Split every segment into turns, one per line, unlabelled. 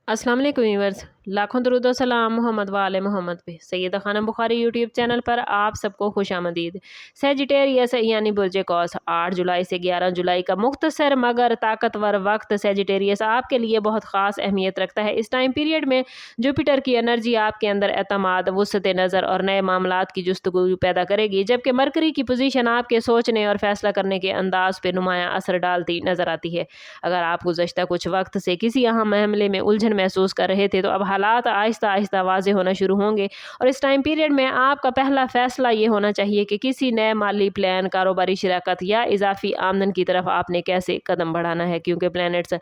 अस्सलाम वालेकुम व्यूअर्स, लाखों दरूद व सलाम मोहम्मद वाले मोहम्मद पे। सैयदा खानम बुखारी यूट्यूब चैनल पर आप सबको खुशामदीद। सेजिटेरियस यानी बुर्ज कौस 8 जुलाई से 11 जुलाई का मुख्तसर मगर ताकतवर वक्त सेजिटेरियस आपके लिए बहुत ख़ास अहमियत रखता है। इस टाइम पीरियड में जुपिटर की एनर्जी आपके अंदर एतमाद, वुसअत नज़र और नए मामलात की जुस्तगू पैदा करेगी, जबकि मरकरी की पोजीशन आपके सोचने और फैसला करने के अंदाज पर नुमाया असर डालती नज़र आती है। अगर आप गुज़श्ता कुछ वक्त से किसी अहम मामले में उलझन महसूस कर रहे थे तो अब हालात आहिस्ता आहिस्ता वाज़ेह होना शुरू होंगे, और इस टाइम पीरियड में आपका पहला फैसला ये होना चाहिए कि किसी नए माली प्लान, कारोबारी शिराकत या इजाफी आमदन की तरफ आपने कैसे कदम बढ़ाना है, क्योंकि प्लैनेट्स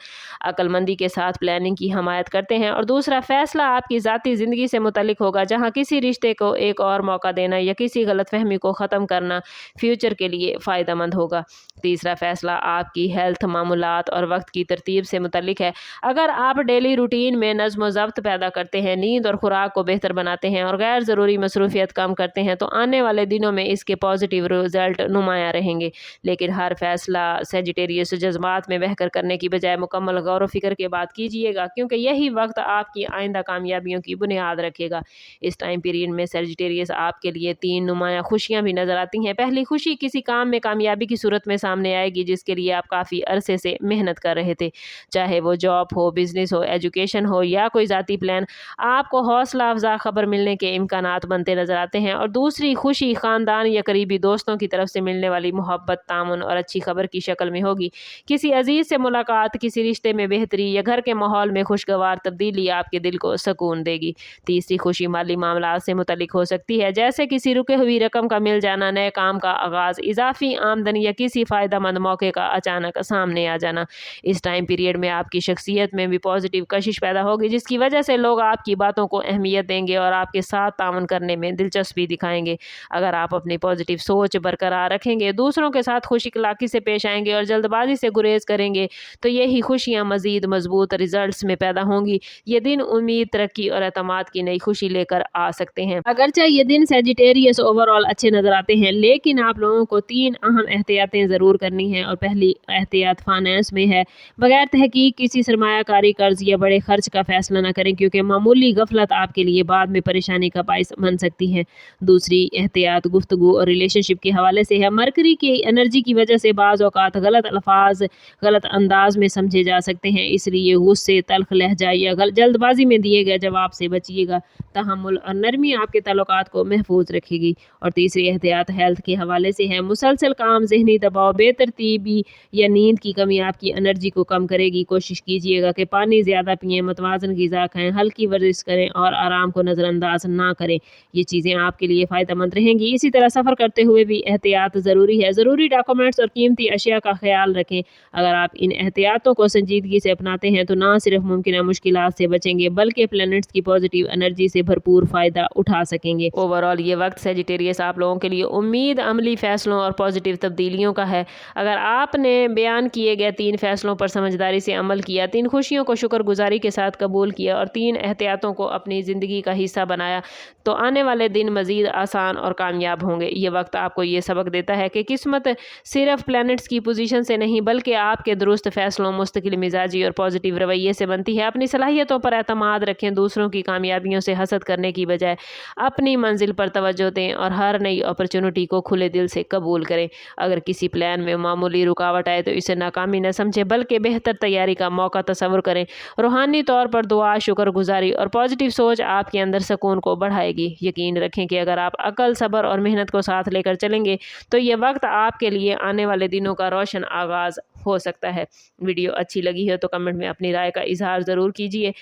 अक्लमंदी के साथ प्लानिंग की हमायत करते हैं। और दूसरा फैसला आपकी ज़ाती ज़िंदगी से मुतल्लिक होगा, जहाँ किसी रिश्ते को एक और मौका देना या किसी गलतफहमी को ख़त्म करना फ्यूचर के लिए फ़ायदेमंद होगा। तीसरा फैसला आपकी हेल्थ, मामूलात और वक्त की तरतीब से मुतल्लिक है। अगर आप डेली रूटीन में नज़्म ज़ब्त पैदा करते हैं, नींद और खुराक को बेहतर बनाते हैं और गैर ज़रूरी मसरूफियत कम करते हैं, तो आने वाले दिनों में इसके पॉजिटिव रिजल्ट नुमाया रहेंगे। लेकिन हर फैसला सेजिटेरियस जज्बात में बहकर करने की बजाय मुकम्मल गौर व फिक्र के बाद कीजिएगा, क्योंकि यही वक्त आपकी आइंदा कामयाबियों की बुनियाद रखेगा। इस टाइम पीरियड में सेजिटेरियस आपके लिए 3 नुमाया खुशियाँ भी नज़र आती हैं। पहली खुशी किसी काम में कामयाबी की सूरत में सामने आएगी जिसके लिए आप काफ़ी अरसे से मेहनत कर रहे थे, चाहे वो जॉब हो, बिजनेस हो, एजुकेशन हो या कोई ज़ाती प्लान। आपको हौसला अफजा खबर मिलने के इम्कानात बनते नज़र आते हैं। और दूसरी खुशी ख़ानदान या करीबी दोस्तों की तरफ से मिलने वाली मोहब्बत, तामुन और अच्छी खबर की शक्ल में होगी। किसी अजीज़ से मुलाकात, किसी रिश्ते में बेहतरी या घर के माहौल में खुशगवार तब्दीली आपके दिल को सुकून देगी। तीसरी खुशी माली मामलात से मुतल्लिक हो सकती है, जैसे किसी रुके हुई रकम का मिल जाना, नए काम का आगाज़, इजाफी आमदनी या किसी फ़ायदेमंद मौके का अचानक सामने आ जाना। इस टाइम पीरियड में आपकी शख्सियत में भी पॉजिटिव कशिश पैदा होगी, जिसकी वजह से लोग आपकी बातों को अहमियत देंगे और आपके साथ ताउन करने में दिलचस्पी दिखाएंगे। अगर आप अपनी पॉजिटिव सोच बरकरार रखेंगे, दूसरों के साथ खुश इखलाकी से पेश आएंगे और जल्दबाजी से गुरेज करेंगे, तो यही खुशियाँ मज़ीद मजबूत रिजल्ट्स में पैदा होंगी। ये दिन उम्मीद, तरक्की और एतमाद की नई खुशी लेकर आ सकते हैं। अगरचे ये दिन सेजिटेरियस ओवरऑल अच्छे नज़र आते हैं, लेकिन आप लोगों को 3 अहम एहतियातें ज़रूर करनी है। और पहली एहतियात फाइनेंस में है। बगैर तहकीक किसी सरमायाकारी, कर्ज या बड़े खर्च का फैसला न करें, क्योंकि मामूली गफलत आपके लिए बाद में परेशानी का बाइस बन सकती है। दूसरी एहतियात गुफ्तगू और रिलेशनशिप के हवाले से है। मरकरी की एनर्जी की वजह से बाज़ औक़ात गलत अल्फाज गलत अंदाज में समझे जा सकते हैं, इसलिए गुस्से, तल्ख लहजा या जल्दबाजी में दिए गए जवाब से बचिएगा। तहम्मुल और नरमी आपके ताल्लुकात को महफूज रखेगी। और तीसरी एहतियात हेल्थ के हवाले से है। मुसलसल काम, ज़हनी दबाव, बेतरतीबी या नींद की कमी आपकी एनर्जी को कम करेगी। कोशिश कीजिएगा कि पानी ज़्यादा पिएं, मतवाज़न ग़िज़ा खाएं, हल्की वर्जिश करें और आराम को नज़रअंदाज ना करें। ये चीज़ें आपके लिए फ़ायदेमंद रहेंगी। इसी तरह सफ़र करते हुए भी एहतियात ज़रूरी है। ज़रूरी डॉक्यूमेंट्स और कीमती अशिया का ख्याल रखें। अगर आप इन एहतियातों को संजीदगी से अपनाते हैं तो ना सिर्फ मुमकिन मुश्किलात से बचेंगे, बल्कि प्लैनेट्स की पॉजिटिव एनर्जी से भरपूर फ़ायदा उठा सकेंगे। ओवरऑल ये वक्त सेजिटेरियस आप लोगों के लिए उम्मीद, अमली फ़ैसलों और पॉजिटिव तब्दीलियों का है। अगर आपने बयान किए गए 3 फैसलों पर समझदारी से अमल किया, 3 खुशियों को शुक्रगुजारी के साथ कबूल किया और 3 एहतियातों को अपनी ज़िंदगी का हिस्सा बनाया, तो आने वाले दिन मज़ीद आसान और कामयाब होंगे। ये वक्त आपको ये सबक देता है कि किस्मत सिर्फ प्लैनेट्स की पोजीशन से नहीं, बल्कि आपके दुरुस्त फैसलों, मुस्तकिल मिजाजी और पॉजिटिव रवैये से बनती है। अपनी सलाहियतों पर एतमाद रखें, दूसरों की कामयाबियों से हसद करने की बजाय अपनी मंजिल पर तवज्जो दें और हर नई अपॉर्चुनिटी को खुले दिल से कबूल करें। अगर किसी प्लान में मामूली रुकावट आए तो इसे नाकामी न समझें, बल्कि बेहतर तैयारी का मौका तस्वुर करें। रूहानी तौर पर दुआ, शुक्रगुजारी और पॉजिटिव सोच आपके अंदर सुकून को बढ़ाएगी। यकीन रखें कि अगर आप अकल, सब्र और मेहनत को साथ लेकर चलेंगे तो ये वक्त आपके लिए आने वाले दिनों का रोशन आगाज़ हो सकता है। वीडियो अच्छी लगी हो तो कमेंट में अपनी राय का इजहार ज़रूर कीजिए।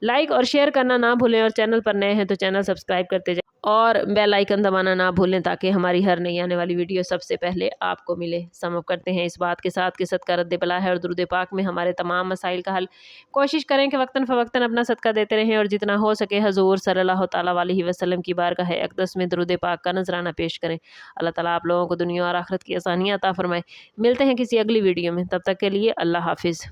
लाइक और शेयर करना ना भूलें, और चैनल पर नए हैं तो चैनल सब्सक्राइब करते जाएं और बेल आइकन दबाना ना भूलें, ताकि हमारी हर नई आने वाली वीडियो सबसे पहले आपको मिले। समअप करते हैं इस बात के साथ कि सदका रद्द बला है और दुरूद पाक में हमारे तमाम मसाइल का हल। कोशिश करें कि वक्तन फ़वक्तन अपना सदका देते रहें और जितना हो सके हजूर सल्लल्लाहु तआला अलैहि वसल्लम की बारगाह अक़दस में दुरूद पाक का नजराना पेश करें। अल्लाह ताला आप लोगों को दुनिया और आखिरत की आसानियाँ अता फरमाए। मिलते हैं किसी अगली वीडियो में, तब तक के लिए अल्लाह हाफिज़।